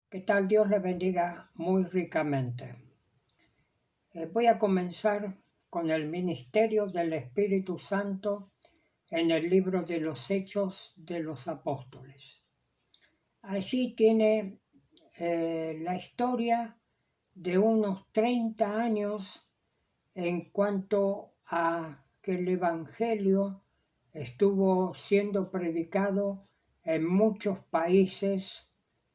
¿Qué tal? Dios les bendiga muy ricamente. Voy a comenzar con el ministerio del Espíritu Santo en el libro de los Hechos de los Apóstoles. Allí tiene la historia de unos 30 años en cuanto a que el Evangelio estuvo siendo predicado en muchos países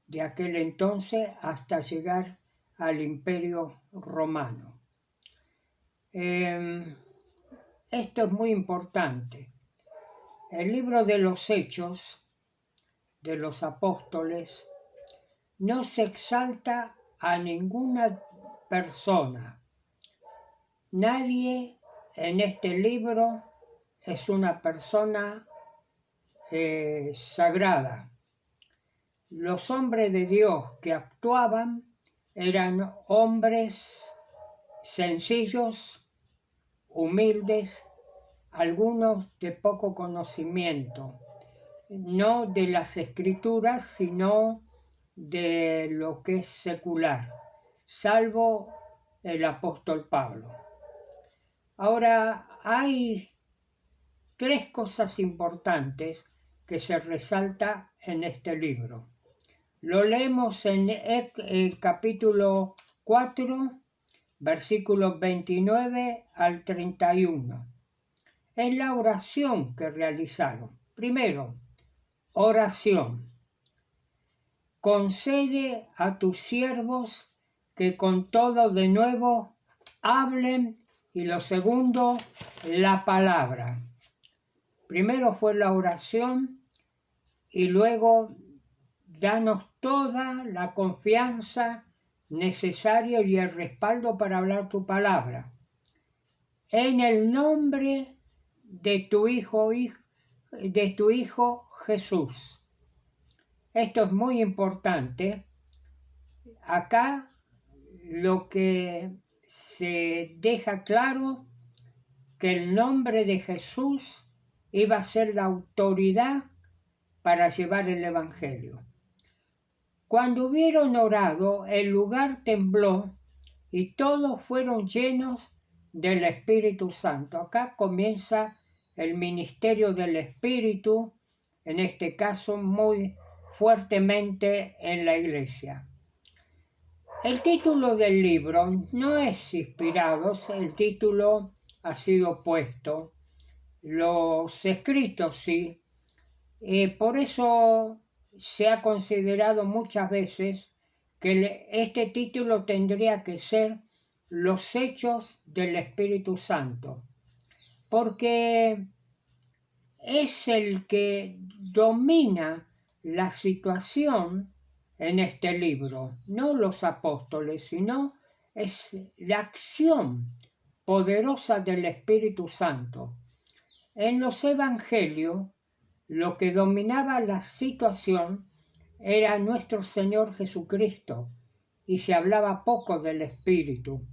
de aquel entonces hasta llegar al Imperio Romano. Esto es muy importante. El libro de los Hechos de los Apóstoles no se exalta a ninguna persona. Nadie en este libro es una persona sagrada. Los hombres de Dios que actuaban eran hombres sencillos, humildes, algunos de poco conocimiento, no de las escrituras, sino de lo que es secular, salvo el apóstol Pablo. Ahora, hay tres cosas importantes que se resalta en este libro. Lo leemos en el capítulo 4, versículos 29 al 31. Es la oración que realizaron. Primero, oración. Concede a tus siervos que con todo de nuevo hablen. Y lo segundo, la palabra. Primero fue la oración y luego danos toda la confianza necesaria y el respaldo para hablar tu palabra. En el nombre de tu Hijo Jesús. Esto es muy importante. Acá lo que se deja claro que el nombre de Jesús iba a ser la autoridad para llevar el Evangelio. Cuando hubieron orado, el lugar tembló y todos fueron llenos del Espíritu Santo. Acá comienza el ministerio del Espíritu, en este caso muy fuertemente en la iglesia. El título del libro no es inspirado, el título ha sido puesto, los escritos sí, por eso se ha considerado muchas veces que este título tendría que ser Los Hechos del Espíritu Santo, porque es el que domina la situación en este libro, no los apóstoles, sino es la acción poderosa del Espíritu Santo. En los evangelios, lo que dominaba la situación era nuestro Señor Jesucristo y se hablaba poco del Espíritu.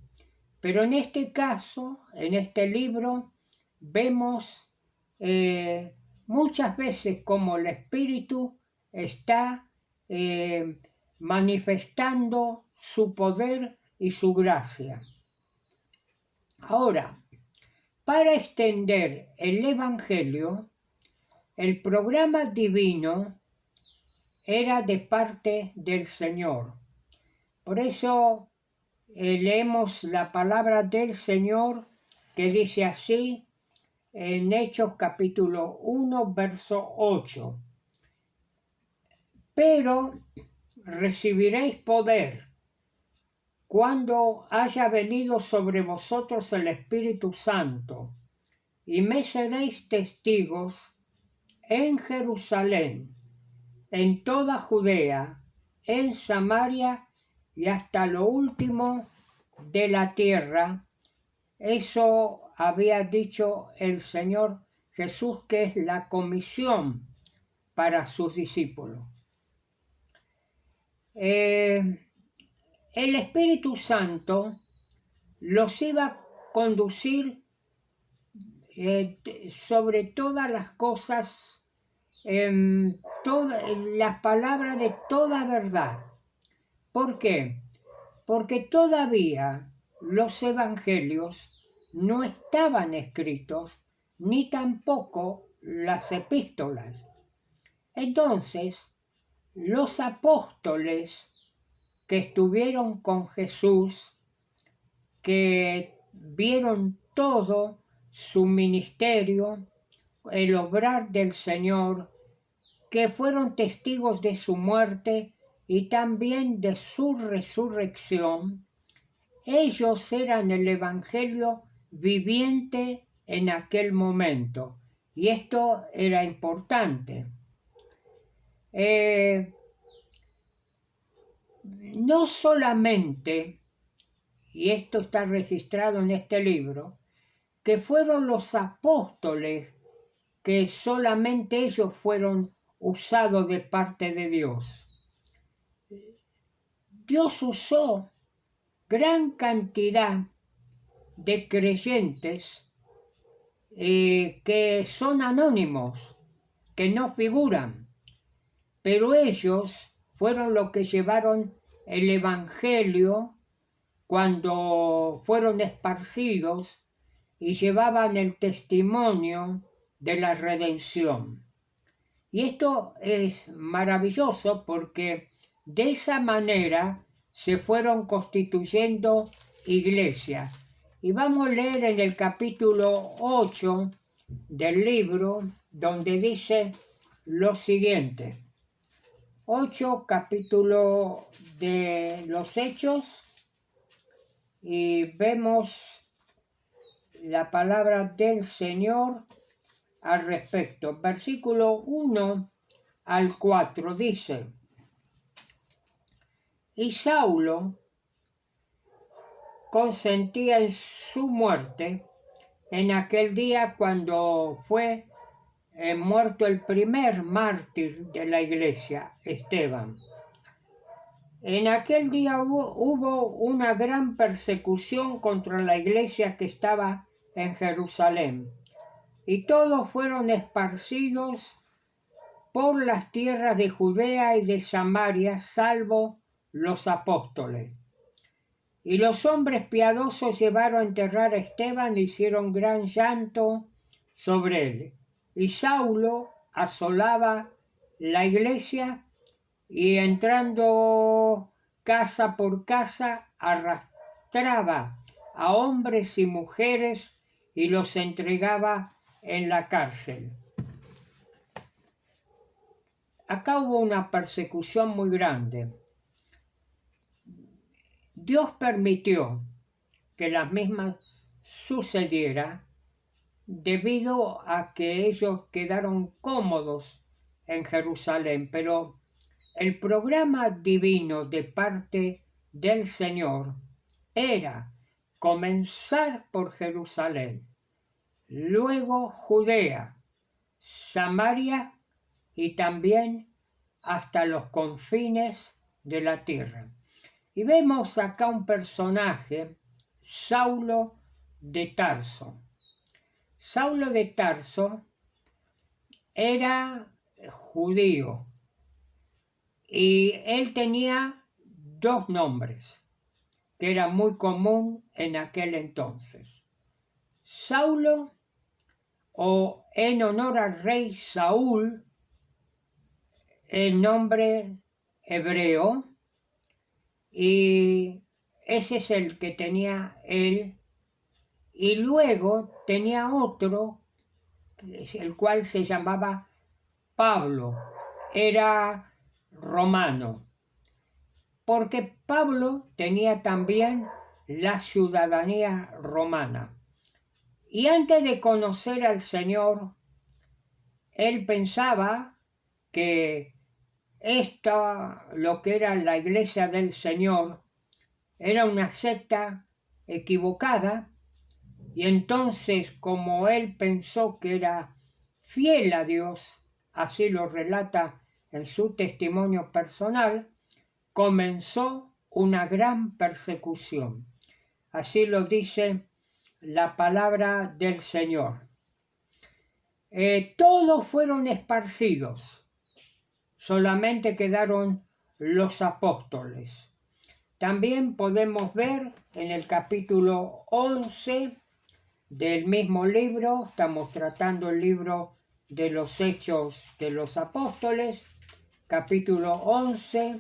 Pero en este caso, en este libro, vemos muchas veces cómo el Espíritu está manifestando su poder y su gracia. Ahora, para extender el Evangelio, el programa divino era de parte del Señor. Por eso leemos la palabra del Señor que dice así en Hechos capítulo 1, verso 8. Pero recibiréis poder cuando haya venido sobre vosotros el Espíritu Santo, y me seréis testigos en Jerusalén, en toda Judea, en Samaria y hasta lo último de la tierra. Eso había dicho el Señor Jesús, que es la comisión para sus discípulos. El Espíritu Santo los iba a conducir sobre todas las cosas, las palabras de toda verdad. ¿Por qué? Porque todavía los evangelios no estaban escritos, ni tampoco las epístolas. Entonces, los apóstoles que estuvieron con Jesús, que vieron todo su ministerio, el obrar del Señor, que fueron testigos de su muerte y también de su resurrección, ellos eran el Evangelio viviente en aquel momento. Y esto era importante. No solamente, y esto está registrado en este libro, que fueron los apóstoles que solamente ellos fueron usados de parte de Dios. Dios usó gran cantidad de creyentes que son anónimos, que no figuran, pero ellos fueron los que llevaron el Evangelio cuando fueron esparcidos y llevaban el testimonio de la redención. Y esto es maravilloso porque de esa manera se fueron constituyendo iglesias. Y vamos a leer en el capítulo 8 del libro, donde dice lo siguiente. 8, capítulo de los Hechos, y vemos la palabra del Señor al respecto. Versículo 1 al 4 dice: y Saulo consentía en su muerte en aquel día cuando fue muerto el primer mártir de la iglesia, Esteban. En aquel día hubo una gran persecución contra la iglesia que estaba en Jerusalén, y todos fueron esparcidos por las tierras de Judea y de Samaria, salvo los apóstoles. Y los hombres piadosos llevaron a enterrar a Esteban e hicieron gran llanto sobre él. Y Saulo asolaba la iglesia y entrando casa por casa arrastraba a hombres y mujeres y los entregaba en la cárcel. Acá hubo una persecución muy grande. Dios permitió que las mismas sucediera debido a que ellos quedaron cómodos en Jerusalén, pero el programa divino de parte del Señor era comenzar por Jerusalén, luego Judea, Samaria y también hasta los confines de la tierra. Y vemos acá un personaje, Saulo de Tarso. Saulo de Tarso era judío y él tenía dos nombres que era muy común en aquel entonces. Saulo, o en honor al rey Saúl, el nombre hebreo, y ese es el que tenía él, y luego tenía otro, el cual se llamaba Pablo, era romano, porque Pablo tenía también la ciudadanía romana. Y antes de conocer al Señor, él pensaba que lo que era la iglesia del Señor, era una secta equivocada, y entonces, como él pensó que era fiel a Dios, así lo relata en su testimonio personal, comenzó una gran persecución. Así lo dice la palabra del Señor. Todos fueron esparcidos, solamente quedaron los apóstoles. también podemos ver en el capítulo 11 del mismo libro, estamos tratando el libro de los Hechos de los Apóstoles, capítulo 11,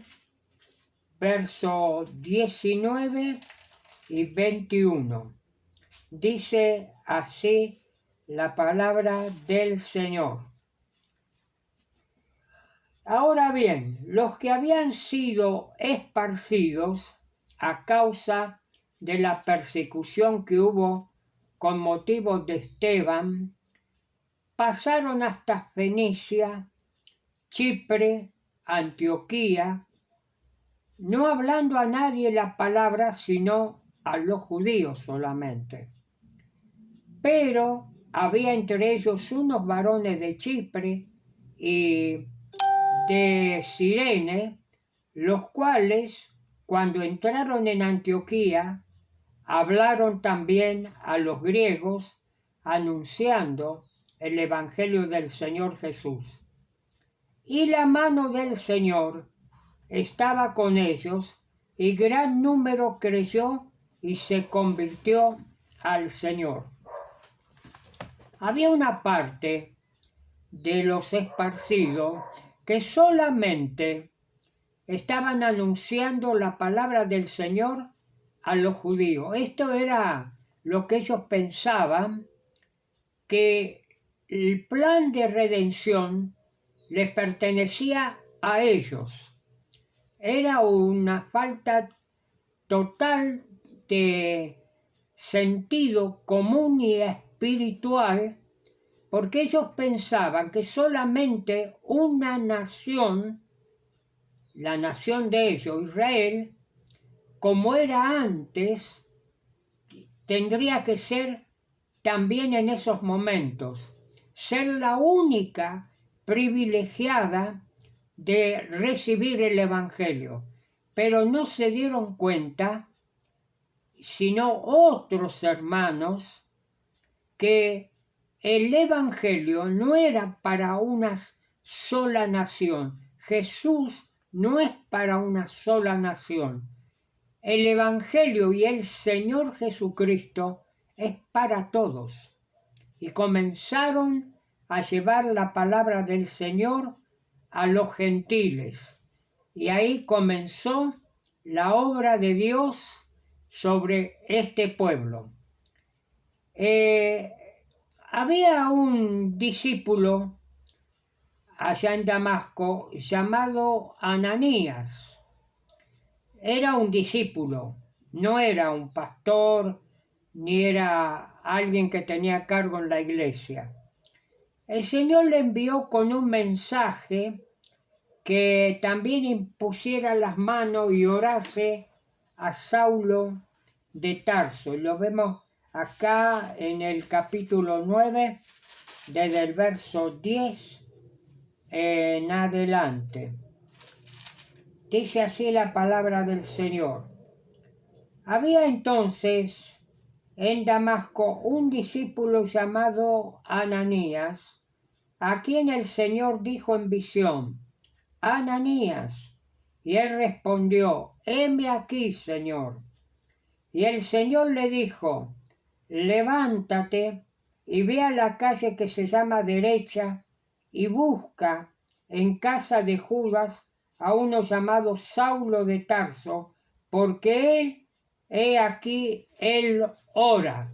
verso 19 y 21. Dice así la palabra del Señor. Ahora bien, los que habían sido esparcidos a causa de la persecución que hubo con motivo de Esteban, pasaron hasta Fenicia, Chipre, Antioquía, no hablando a nadie la palabra, sino a los judíos solamente. Pero había entre ellos unos varones de Chipre y de Cirene, los cuales, cuando entraron en Antioquía, hablaron también a los griegos, anunciando el Evangelio del Señor Jesús. Y la mano del Señor estaba con ellos, y gran número creyó y se convirtió al Señor. Había una parte de los esparcidos que solamente estaban anunciando la palabra del Señor a los judíos. Esto era lo que ellos pensaban, que el plan de redención les pertenecía a ellos. Era una falta total de sentido común y espiritual, porque ellos pensaban que solamente una nación, la nación de ellos, Israel, como era antes, tendría que ser también en esos momentos, ser la única privilegiada de recibir el Evangelio. Pero no se dieron cuenta, sino otros hermanos, que el Evangelio no era para una sola nación. Jesús no es para una sola nación. El Evangelio y el Señor Jesucristo es para todos. Y comenzaron a llevar la palabra del Señor a los gentiles. Y ahí comenzó la obra de Dios sobre este pueblo. Había un discípulo allá en Damasco llamado Ananías. Era un discípulo, no era un pastor, ni era alguien que tenía cargo en la iglesia. El Señor le envió con un mensaje que también impusiera las manos y orase a Saulo de Tarso. Lo vemos acá en el capítulo 9, desde el verso 10 en adelante. Dice así la palabra del Señor. Había entonces en Damasco un discípulo llamado Ananías, a quien el Señor dijo en visión: Ananías. Y él respondió: heme aquí, Señor. Y el Señor le dijo: levántate y ve a la calle que se llama Derecha y busca en casa de Judas a uno llamado Saulo de Tarso, porque he aquí, él ora.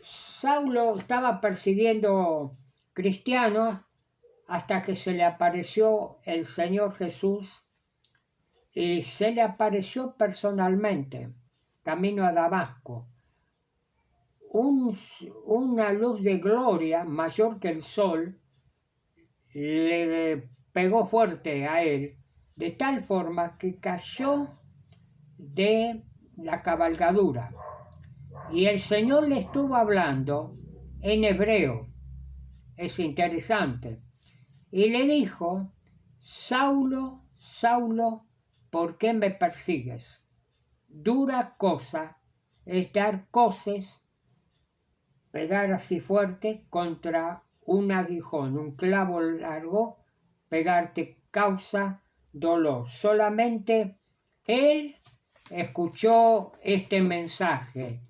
Saulo estaba persiguiendo cristianos hasta que se le apareció el Señor Jesús, y se le apareció personalmente, camino a Damasco. Una luz de gloria mayor que el sol le pegó fuerte a él, de tal forma que cayó de la cabalgadura. Y el Señor le estuvo hablando en hebreo. Es interesante. Y le dijo: Saulo, Saulo, ¿por qué me persigues? Dura cosa es dar coces, pegar así fuerte contra un aguijón, un clavo largo, pegarte causa dolor. Solamente él escuchó este mensaje.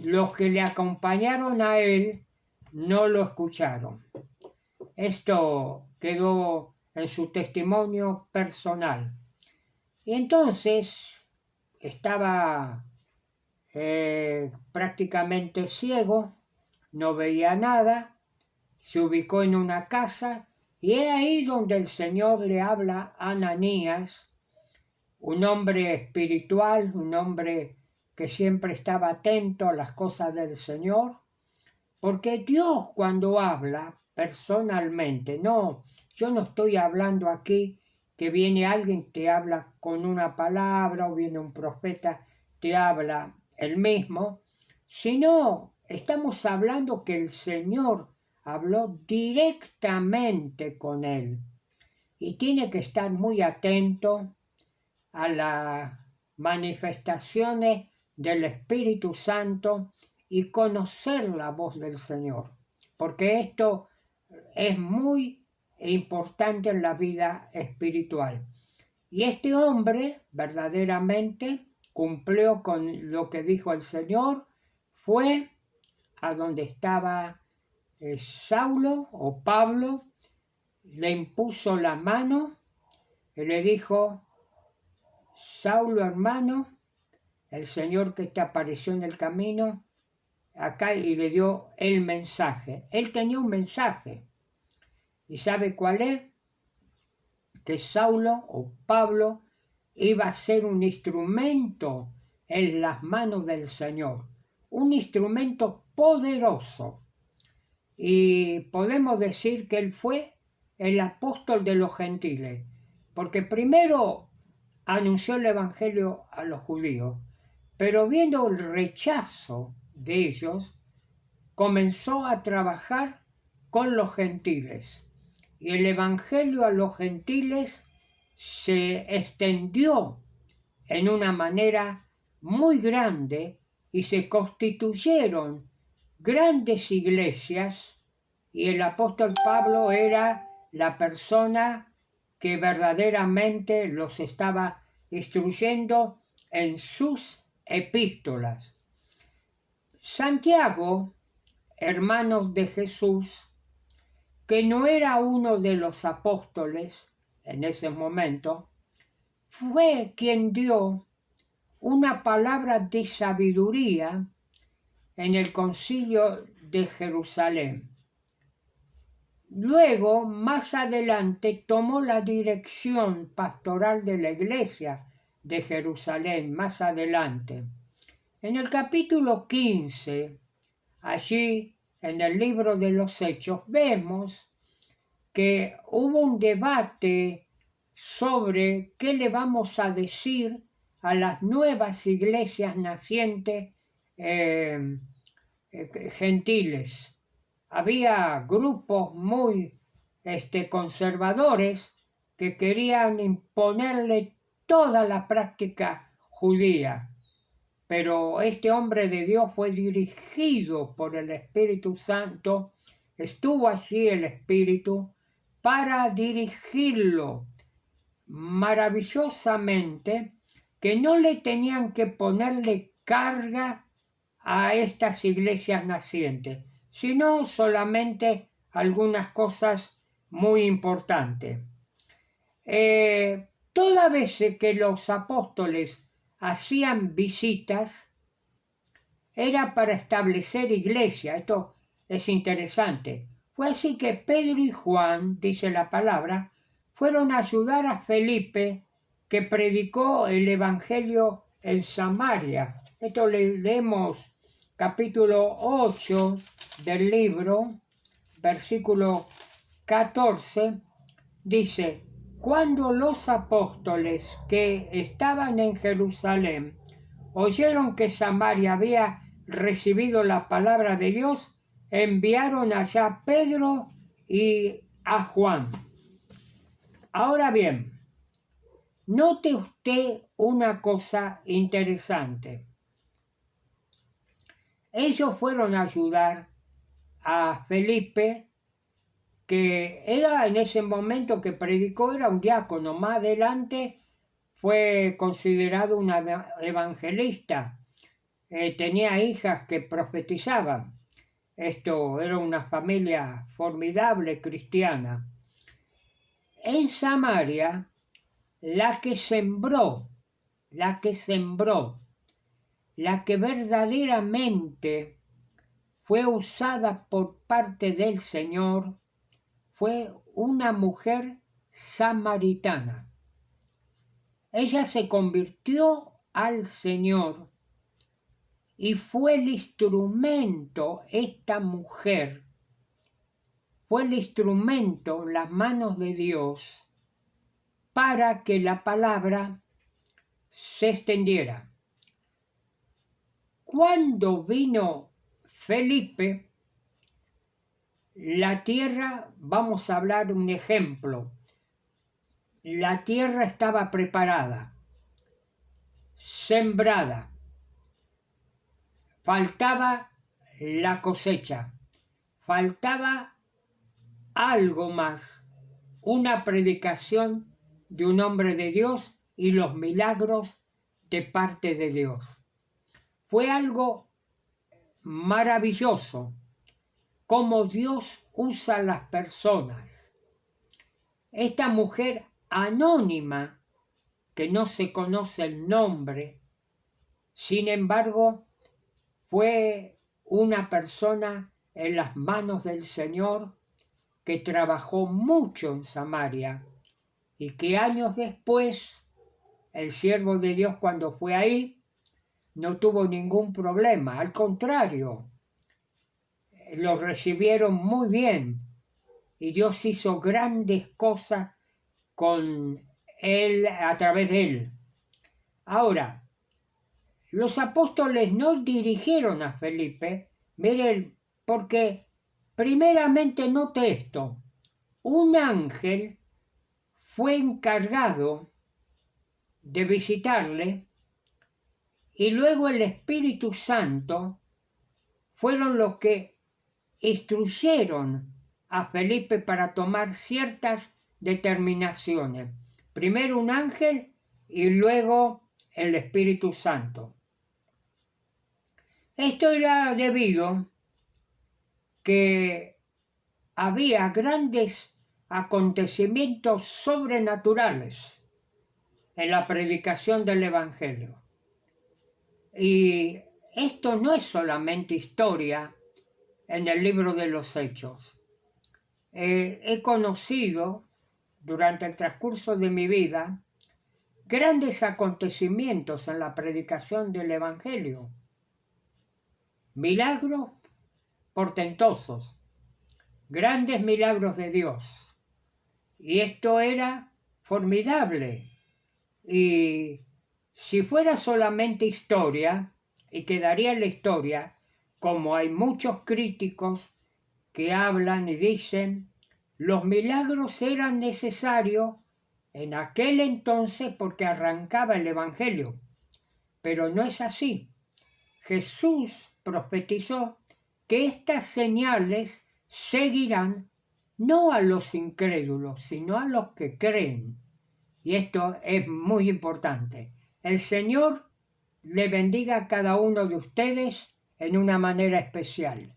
Los que le acompañaron a él no lo escucharon. Esto quedó en su testimonio personal. Y entonces estaba prácticamente ciego, no veía nada, se ubicó en una casa y es ahí donde el Señor le habla a Ananías, un hombre espiritual, un hombre que siempre estaba atento a las cosas del Señor, porque Dios cuando habla personalmente, no, yo no estoy hablando aquí que viene alguien, te habla con una palabra o viene un profeta, te habla el mismo, sino estamos hablando que el Señor habló directamente con él y tiene que estar muy atento a las manifestaciones del Espíritu Santo y conocer la voz del Señor, porque esto es muy importante en la vida espiritual. Y este hombre verdaderamente cumplió con lo que dijo el Señor, fue a donde estaba Saulo o Pablo, le impuso la mano y le dijo: Saulo, hermano, el Señor que te apareció en el camino, acá, y le dio el mensaje. Él tenía un mensaje. ¿Y sabe cuál es? Que Saulo o Pablo iba a ser un instrumento en las manos del Señor, un instrumento poderoso. Y podemos decir que él fue el apóstol de los gentiles, porque primero anunció el evangelio a los judíos, pero viendo el rechazo de ellos, comenzó a trabajar con los gentiles. Y el evangelio a los gentiles se extendió en una manera muy grande y se constituyeron grandes iglesias, y el apóstol Pablo era la persona que verdaderamente los estaba instruyendo en sus epístolas. Santiago, hermano de Jesús, que no era uno de los apóstoles en ese momento, fue quien dio una palabra de sabiduría en el concilio de Jerusalén. Luego, más adelante, tomó la dirección pastoral de la iglesia de Jerusalén, más adelante. En el capítulo 15, allí en el libro de los Hechos, vemos que hubo un debate sobre qué le vamos a decir a las nuevas iglesias nacientes gentiles. Había grupos muy conservadores que querían imponerle toda la práctica judía, pero este hombre de Dios fue dirigido por el Espíritu Santo, estuvo allí el Espíritu para dirigirlo maravillosamente, que no le tenían que ponerle carga a estas iglesias nacientes, sino solamente algunas cosas muy importantes. Todas veces que los apóstoles hacían visitas, era para establecer iglesia. Esto es interesante. Fue así que Pedro y Juan, dice la palabra, fueron a ayudar a Felipe, que predicó el evangelio en Samaria. Esto leemos capítulo 8 del libro, versículo 14, dice: cuando los apóstoles que estaban en Jerusalén oyeron que Samaria había recibido la palabra de Dios, enviaron allá a Pedro y a Juan. Ahora bien, note usted una cosa interesante. Ellos fueron a ayudar a Felipe, que era en ese momento que predicó, era un diácono. Más adelante fue considerado una evangelista. Tenía hijas que profetizaban. Esto era una familia formidable cristiana. En Samaria, la que sembró, la que verdaderamente fue usada por parte del Señor, fue una mujer samaritana. Ella se convirtió al Señor y fue el instrumento, esta mujer, fue el instrumento en las manos de Dios para que la palabra se extendiera. Cuando vino Felipe, la tierra, vamos a hablar un ejemplo, la tierra estaba preparada, sembrada, faltaba la cosecha, faltaba algo más, una predicación de un hombre de Dios y los milagros de parte de Dios. Fue algo maravilloso cómo Dios usa a las personas. Esta mujer anónima, que no se conoce el nombre, sin embargo, fue una persona en las manos del Señor que trabajó mucho en Samaria y que años después el siervo de Dios, cuando fue ahí, no tuvo ningún problema, al contrario, lo recibieron muy bien y Dios hizo grandes cosas con él, a través de él. Ahora, los apóstoles no dirigieron a Felipe, miren, porque primeramente note esto, un ángel fue encargado de visitarle y luego el Espíritu Santo fueron los que instruyeron a Felipe para tomar ciertas determinaciones. Primero un ángel y luego el Espíritu Santo. Esto era debido que había grandes acontecimientos sobrenaturales en la predicación del Evangelio. Y esto no es solamente historia en el libro de los Hechos. He conocido durante el transcurso de mi vida grandes acontecimientos en la predicación del Evangelio. Milagros portentosos, grandes milagros de Dios. Y esto era formidable. Y si fuera solamente historia, y quedaría en la historia, como hay muchos críticos que hablan y dicen, los milagros eran necesarios en aquel entonces porque arrancaba el Evangelio. Pero no es así. Jesús profetizó que estas señales seguirán no a los incrédulos, sino a los que creen. Y esto es muy importante. El Señor le bendiga a cada uno de ustedes en una manera especial.